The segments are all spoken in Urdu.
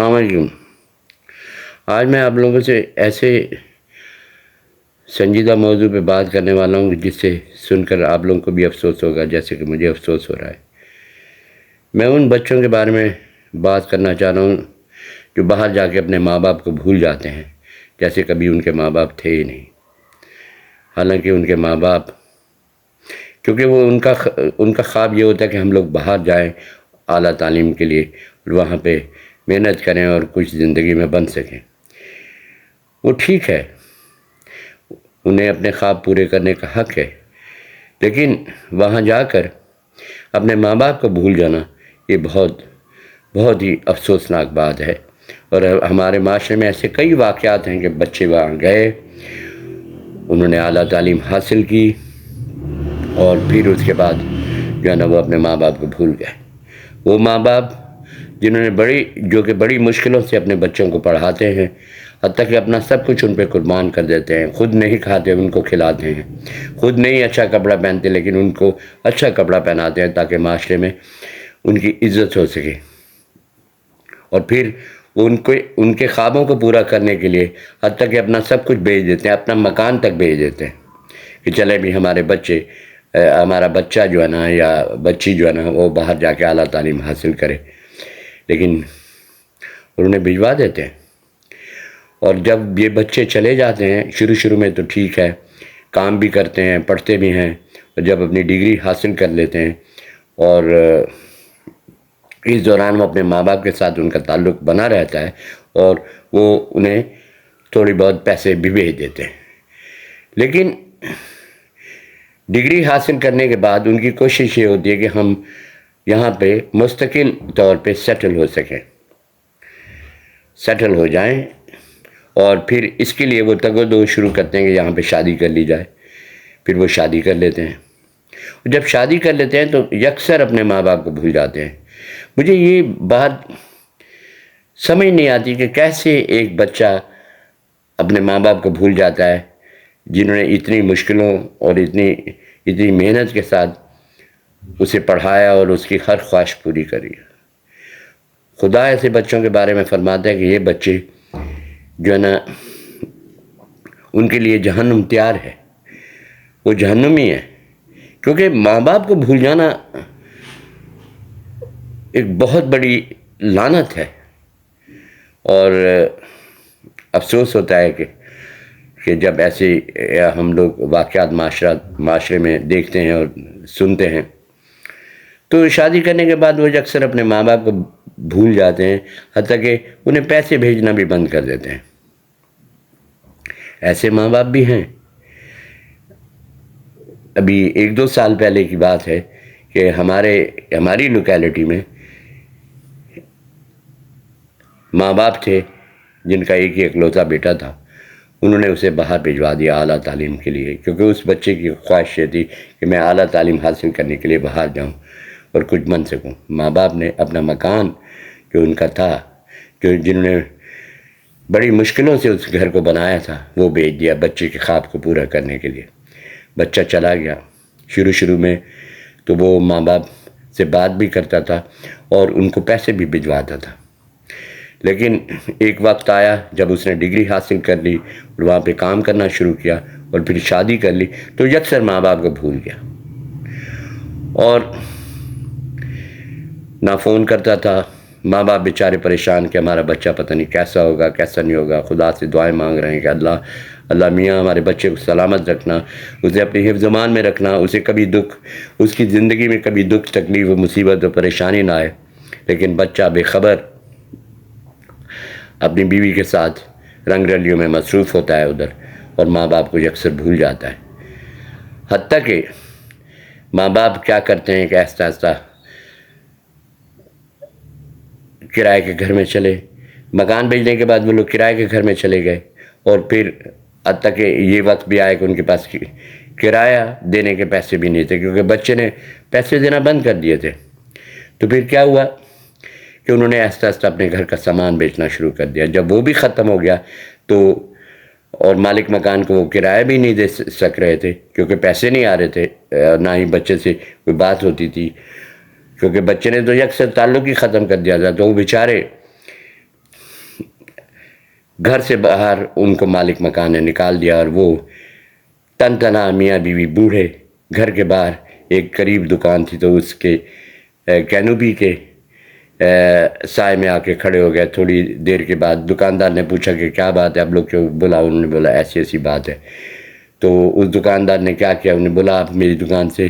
السلام علیکم۔ آج میں آپ لوگوں سے ایسے سنجیدہ موضوع پہ بات کرنے والا ہوں جس سے سن کر آپ لوگوں کو بھی افسوس ہوگا جیسے کہ مجھے افسوس ہو رہا ہے۔ میں ان بچوں کے بارے میں بات کرنا چاہ رہا ہوں جو باہر جا کے اپنے ماں باپ کو بھول جاتے ہیں جیسے کبھی ان کے ماں باپ تھے ہی نہیں، حالانکہ ان کے ماں باپ، کیونکہ وہ ان کا خواب یہ ہوتا ہے کہ ہم لوگ باہر جائیں اعلیٰ تعلیم کے لیے اور وہاں پہ محنت کریں اور کچھ زندگی میں بن سکیں۔ وہ ٹھیک ہے، انہیں اپنے خواب پورے کرنے کا حق ہے، لیکن وہاں جا کر اپنے ماں باپ کو بھول جانا یہ بہت ہی افسوسناک بات ہے۔ اور ہمارے معاشرے میں ایسے کئی واقعات ہیں کہ بچے وہاں گئے، انہوں نے اعلیٰ تعلیم حاصل کی اور پھر اس کے بعد جو ہے نا وہ اپنے ماں باپ کو بھول گئے۔ وہ ماں باپ جنہوں نے جو کہ بڑی مشکلوں سے اپنے بچوں کو پڑھاتے ہیں، حتیٰ کہ اپنا سب کچھ ان پہ قربان کر دیتے ہیں، خود نہیں کھاتے ان کو کھلاتے ہیں، خود نہیں اچھا کپڑا پہنتے لیکن ان کو اچھا کپڑا پہناتے ہیں تاکہ معاشرے میں ان کی عزت ہو سکے، اور پھر وہ ان کے خوابوں کو پورا کرنے کے لیے حتیٰ کہ اپنا سب کچھ بیچ دیتے ہیں، اپنا مکان تک بیچ دیتے ہیں کہ چلے بھی ہمارا بچہ جو ہے نا یا بچی جو ہے نا وہ باہر جا کے اعلیٰ تعلیم حاصل کرے، لیکن انہیں بھجوا دیتے ہیں۔ اور جب یہ بچے چلے جاتے ہیں شروع میں تو ٹھیک ہے، کام بھی کرتے ہیں، پڑھتے بھی ہیں، اور جب اپنی ڈگری حاصل کر لیتے ہیں اور اس دوران وہ اپنے ماں باپ کے ساتھ ان کا تعلق بنا رہتا ہے اور وہ انہیں تھوڑی بہت پیسے بھی بھیج دیتے ہیں، لیکن ڈگری حاصل کرنے کے بعد ان کی کوشش یہ ہوتی ہے کہ ہم یہاں پہ مستقل طور پہ سیٹل ہو جائیں، اور پھر اس کے لیے وہ تگ و دو شروع کرتے ہیں کہ یہاں پہ شادی کر لی جائے۔ پھر وہ شادی کر لیتے ہیں، اور جب شادی کر لیتے ہیں تو یکسر اپنے ماں باپ کو بھول جاتے ہیں۔ مجھے یہ بات سمجھ نہیں آتی کہ کیسے ایک بچہ اپنے ماں باپ کو بھول جاتا ہے جنہوں نے اتنی مشکلوں اور اتنی محنت کے ساتھ اسے پڑھایا اور اس کی ہر خواہش پوری کری۔ خدا ایسے بچوں کے بارے میں فرماتا ہے کہ یہ بچے جو ہے نا ان کے لیے جہنم تیار ہے، وہ جہنمی ہے، کیونکہ ماں باپ کو بھول جانا ایک بہت بڑی لعنت ہے، اور افسوس ہوتا ہے کہ جب ایسے ہم لوگ واقعات معاشرے میں دیکھتے ہیں اور سنتے ہیں تو شادی کرنے کے بعد وہ اکثر اپنے ماں باپ کو بھول جاتے ہیں، حتیٰ کہ انہیں پیسے بھیجنا بھی بند کر دیتے ہیں۔ ایسے ماں باپ بھی ہیں۔ ابھی 1-2 سال پہلے کی بات ہے کہ ہماری لوکیلٹی میں ماں باپ تھے جن کا ایک ہی اکلوتا بیٹا تھا، انہوں نے اسے باہر بھجوا دیا اعلیٰ تعلیم کے لیے، کیونکہ اس بچے کی خواہش یہ تھی کہ میں اعلیٰ تعلیم حاصل کرنے کے لیے باہر جاؤں اور کچھ بن سکوں۔ ماں باپ نے اپنا مکان جو ان کا تھا، جنہوں نے بڑی مشکلوں سے اس گھر کو بنایا تھا، وہ بیچ دیا بچے کے خواب کو پورا کرنے کے لیے۔ بچہ چلا گیا۔ شروع میں تو وہ ماں باپ سے بات بھی کرتا تھا اور ان کو پیسے بھی بھجواتا تھا، لیکن ایک وقت آیا جب اس نے ڈگری حاصل کر لی اور وہاں پہ کام کرنا شروع کیا اور پھر شادی کر لی تو یکسر ماں باپ کو بھول گیا، اور نہ فون کرتا تھا۔ ماں باپ بیچارے پریشان کہ ہمارا بچہ پتہ نہیں کیسا ہوگا کیسا نہیں ہوگا، خدا سے دعائیں مانگ رہے ہیں کہ اللہ میاں ہمارے بچے کو سلامت رکھنا، اسے اپنی حفظ امان میں رکھنا، اس کی زندگی میں کبھی دکھ تکلیف و مصیبت و پریشانی نہ آئے۔ لیکن بچہ بے خبر اپنی بیوی کے ساتھ رنگ رلیوں میں مصروف ہوتا ہے ادھر، اور ماں باپ کو یکسر بھول جاتا ہے۔ حتیٰ کہ ماں باپ کیا کرتے ہیں کہ آہستہ آہستہ کرائے کے گھر میں مکان بیچنے کے بعد وہ لوگ کرائے کے گھر میں چلے گئے، اور پھر حتیٰ کہ یہ وقت بھی آیا کہ ان کے پاس کرایہ دینے کے پیسے بھی نہیں تھے، کیونکہ بچے نے پیسے دینا بند کر دیے تھے۔ تو پھر کیا ہوا کہ انہوں نے آہستہ آہستہ اپنے گھر کا سامان بیچنا شروع کر دیا۔ جب وہ بھی ختم ہو گیا تو اور مالک مکان کو وہ کرایہ بھی نہیں دے سک رہے تھے کیونکہ پیسے نہیں آ رہے تھے، نہ ہی بچے سے کوئی بات ہوتی تھی، کیونکہ بچے نے تو یکسر تعلق ہی ختم کر دیا تھا، تو وہ بیچارے گھر سے باہر ان کو مالک مکان نے نکال دیا، اور وہ تنہا میاں بیوی بوڑھے گھر کے باہر ایک قریب دکان تھی تو اس کے کینوپی کے سائے میں آ کے کھڑے ہو گئے۔ تھوڑی دیر کے بعد دکاندار نے پوچھا کہ کیا بات ہے، آپ لوگ کیوں بلا؟ انہوں نے بولا ایسی ایسی بات ہے۔ تو اس دکاندار نے کیا کیا، انہوں نے بولا آپ میری دکان سے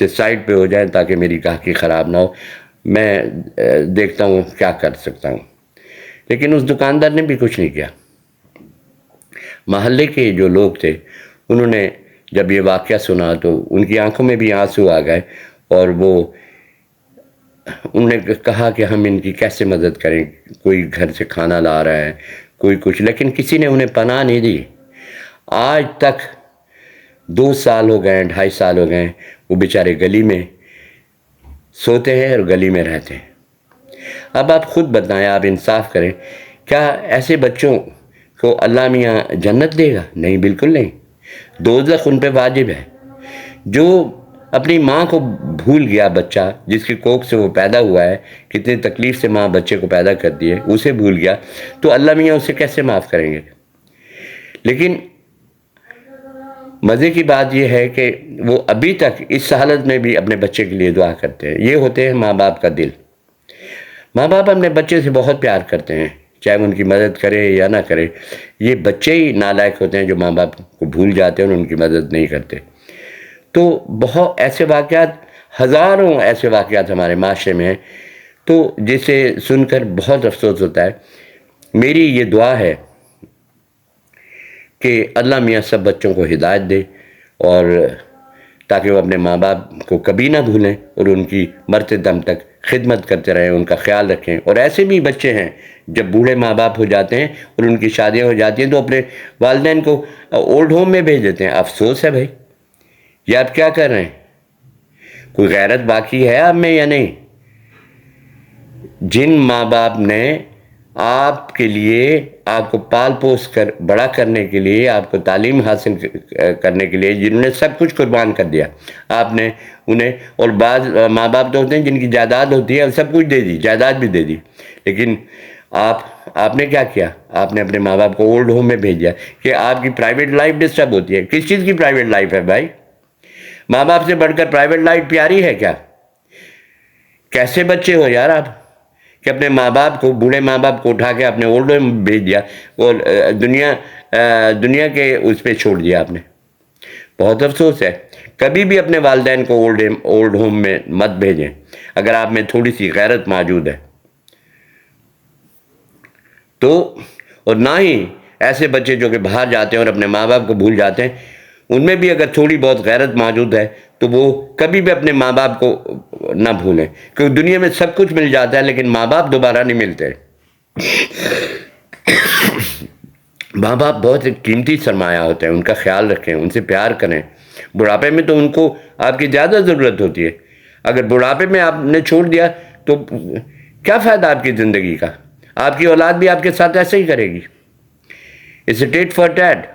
سائڈ پہ ہو جائیں تاکہ میری گاہکی خراب نہ ہو، میں دیکھتا ہوں کیا کر سکتا ہوں۔ لیکن اس دکاندار نے بھی کچھ نہیں کیا۔ محلے کے جو لوگ تھے انہوں نے جب یہ واقعہ سنا تو ان کی آنکھوں میں بھی آنسو آ گئے، اور انہوں نے کہا کہ ہم ان کی کیسے مدد کریں، کوئی گھر سے کھانا لا رہا ہے، کوئی کچھ، لیکن کسی نے انہیں پناہ نہیں دی۔ آج تک 2 سال ہو گئے، 2.5 سال ہو گئے، وہ بیچارے گلی میں سوتے ہیں اور گلی میں رہتے ہیں۔ اب آپ خود بتائیں، آپ انصاف کریں، کیا ایسے بچوں کو اللہ میاں جنت دے گا؟ نہیں، بالکل نہیں۔ دوزخ ان پہ واجب ہے۔ جو اپنی ماں کو بھول گیا بچہ، جس کی کوکھ سے وہ پیدا ہوا ہے، کتنی تکلیف سے ماں بچے کو پیدا کرتی ہے، اسے بھول گیا تو اللہ میاں اسے کیسے معاف کریں گے؟ لیکن مزے کی بات یہ ہے کہ وہ ابھی تک اس حالت میں بھی اپنے بچے کے لیے دعا کرتے ہیں۔ یہ ہوتے ہیں ماں باپ کا دل۔ ماں باپ اپنے بچے سے بہت پیار کرتے ہیں، چاہے وہ ان کی مدد کرے یا نہ کرے۔ یہ بچے ہی نالائق ہوتے ہیں جو ماں باپ کو بھول جاتے ہیں اور ان کی مدد نہیں کرتے۔ تو بہت ایسے واقعات، ہزاروں ایسے واقعات ہمارے معاشرے میں ہیں، تو جسے سن کر بہت افسوس ہوتا ہے۔ میری یہ دعا ہے کہ اللہ میاں سب بچوں کو ہدایت دے، اور تاکہ وہ اپنے ماں باپ کو کبھی نہ بھولیں اور ان کی مرتے دم تک خدمت کرتے رہیں، ان کا خیال رکھیں۔ اور ایسے بھی بچے ہیں جب بوڑھے ماں باپ ہو جاتے ہیں اور ان کی شادیاں ہو جاتی ہیں تو اپنے والدین کو اولڈ ہوم میں بھیج دیتے ہیں۔ افسوس ہے بھائی، یہ آپ کیا کر رہے ہیں؟ کوئی غیرت باقی ہے آپ میں یا نہیں؟ جن ماں باپ نے آپ کے لیے، آپ کو پال پوس کر بڑا کرنے کے لیے، آپ کو تعلیم حاصل کرنے کے لیے، جنہوں نے سب کچھ قربان کر دیا، آپ نے انہیں، اور بعض ماں باپ تو ہوتے ہیں جن کی جائیداد ہوتی ہے، سب کچھ دے دی، جائیداد بھی دے دی، لیکن آپ نے کیا کیا؟ آپ نے اپنے ماں باپ کو اولڈ ہوم میں بھیج دیا کہ آپ کی پرائیویٹ لائف ڈسٹرب ہوتی ہے۔ کس چیز کی پرائیویٹ لائف ہے بھائی؟ ماں باپ سے بڑھ کر پرائیویٹ لائف پیاری ہے کیا؟ کیسے بچے ہو یار آپ کہ اپنے ماں باپ کو، بوڑھے ماں باپ کو اٹھا کے اپنے اولڈ ہوم میں بھیج دیا، اور دنیا کے اس پہ چھوڑ دیا آپ نے۔ بہت افسوس ہے۔ کبھی بھی اپنے والدین کو اولڈ ہوم میں مت بھیجیں اگر آپ میں تھوڑی سی غیرت موجود ہے تو، اور نہ ہی ایسے بچے جو کہ باہر جاتے ہیں اور اپنے ماں باپ کو بھول جاتے ہیں، ان میں بھی اگر تھوڑی بہت غیرت موجود ہے تو وہ کبھی بھی اپنے ماں باپ کو نہ بھولیں، کیونکہ دنیا میں سب کچھ مل جاتا ہے لیکن ماں باپ دوبارہ نہیں ملتے۔ ماں باپ بہت ایک قیمتی سرمایہ ہوتے ہیں، ان کا خیال رکھیں، ان سے پیار کریں۔ بڑھاپے میں تو ان کو آپ کی زیادہ ضرورت ہوتی ہے۔ اگر بڑھاپے میں آپ نے چھوڑ دیا تو کیا فائدہ آپ کی زندگی کا؟ آپ کی اولاد بھی آپ کے ساتھ ایسے ہی کرے گی۔ It's a tit for tat.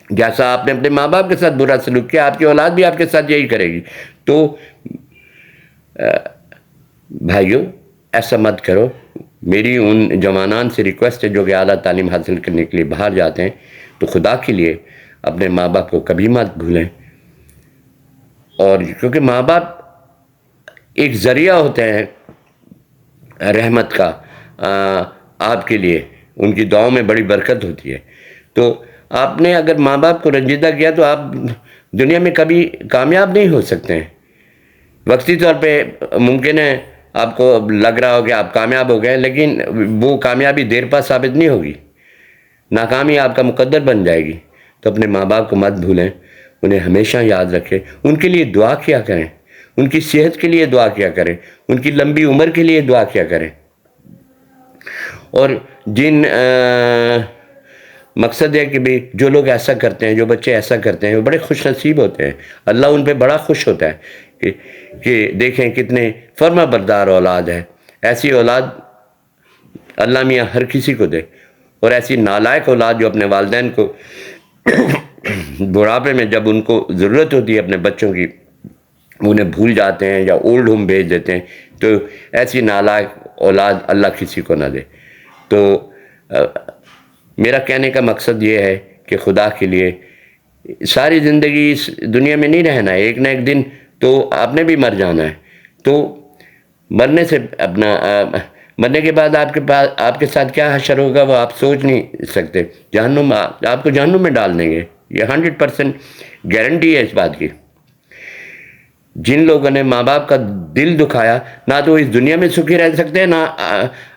جیسا آپ نے اپنے ماں باپ کے ساتھ برا سلوک کیا، آپ کی اولاد بھی آپ کے ساتھ یہی کرے گی۔ تو بھائیو، ایسا مت کرو۔ میری ان جوانان سے ریکویسٹ ہے جو کہ اعلیٰ تعلیم حاصل کرنے کے لیے باہر جاتے ہیں، تو خدا کے لیے اپنے ماں باپ کو کبھی مت بھولیں، اور کیونکہ ماں باپ ایک ذریعہ ہوتے ہیں رحمت کا آپ کے لیے، ان کی دعاؤں میں بڑی برکت ہوتی ہے۔ تو آپ نے اگر ماں باپ کو رنجیدہ کیا تو آپ دنیا میں کبھی کامیاب نہیں ہو سکتے ہیں۔ وقتی طور پہ ممکن ہے آپ کو لگ رہا ہو کہ آپ کامیاب ہو گئے، لیکن وہ کامیابی دیر پا ثابت نہیں ہوگی، ناکامی آپ کا مقدر بن جائے گی۔ تو اپنے ماں باپ کو مت بھولیں، انہیں ہمیشہ یاد رکھیں، ان کے لیے دعا کیا کریں، ان کی صحت کے لیے دعا کیا کریں، ان کی لمبی عمر کے لیے دعا کیا کریں۔ اور مقصد ہے کہ بھی جو لوگ ایسا کرتے ہیں، جو بچے ایسا کرتے ہیں، وہ بڑے خوش نصیب ہوتے ہیں۔ اللہ ان پہ بڑا خوش ہوتا ہے کہ دیکھیں کتنے فرما بردار اولاد ہے۔ ایسی اولاد اللہ میاں ہر کسی کو دے، اور ایسی نالائق اولاد جو اپنے والدین کو بڑھاپے میں جب ان کو ضرورت ہوتی ہے اپنے بچوں کی، انہیں بھول جاتے ہیں یا اولڈ ہوم بھیج دیتے ہیں، تو ایسی نالائق اولاد اللہ کسی کو نہ دے۔ تو میرا کہنے کا مقصد یہ ہے کہ خدا کے لیے ساری زندگی اس دنیا میں نہیں رہنا ہے، ایک نہ ایک دن تو آپ نے بھی مر جانا ہے، تو مرنے سے مرنے کے بعد آپ کے ساتھ کیا حشر ہوگا وہ آپ سوچ نہیں سکتے. جہنم، آپ کو جہنم میں ڈال دیں گے، یہ 100% گارنٹی ہے اس بات کی. جن لوگوں نے ماں باپ کا دل دکھایا، نہ تو اس دنیا میں سکھی رہ سکتے ہیں، نہ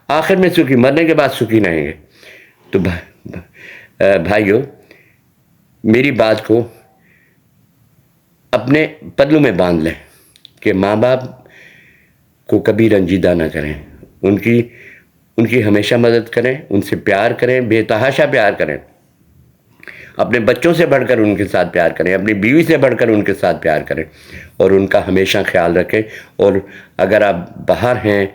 آخر میں سکھی، مرنے کے بعد سکھی رہیں گے. تو بھائیو، میری بات کو اپنے پلو میں باندھ لیں کہ ماں باپ کو کبھی رنجیدہ نہ کریں، ان کی ہمیشہ مدد کریں، ان سے پیار کریں، بے تحاشا پیار کریں، اپنے بچوں سے بڑھ کر ان کے ساتھ پیار کریں، اپنی بیوی سے بڑھ کر ان کے ساتھ پیار کریں، اور ان کا ہمیشہ خیال رکھیں. اور اگر آپ باہر ہیں،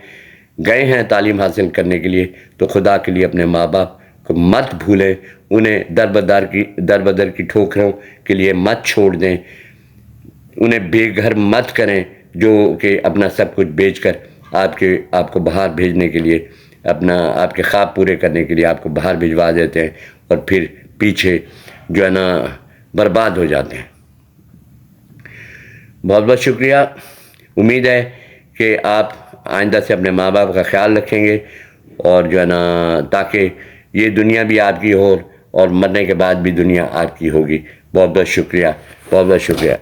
گئے ہیں تعلیم حاصل کرنے کے لیے، تو خدا کے لیے اپنے ماں باپ کو مت بھولیں، انہیں در بدر کی ٹھوکروں کے لیے مت چھوڑ دیں، انہیں بے گھر مت کریں جو کہ اپنا سب کچھ بیچ کر آپ کو باہر بھیجنے کے لیے، آپ کے خواب پورے کرنے کے لیے آپ کو باہر بھجوا دیتے ہیں، اور پھر پیچھے جو ہے نا برباد ہو جاتے ہیں. بہت بہت شکریہ. امید ہے کہ آپ آئندہ سے اپنے ماں باپ کا خیال رکھیں گے، اور جو ہے نا تاکہ یہ دنیا بھی آپ کی ہو اور مرنے کے بعد بھی دنیا آپ کی ہوگی. بہت بہت شکریہ، بہت بہت شکریہ.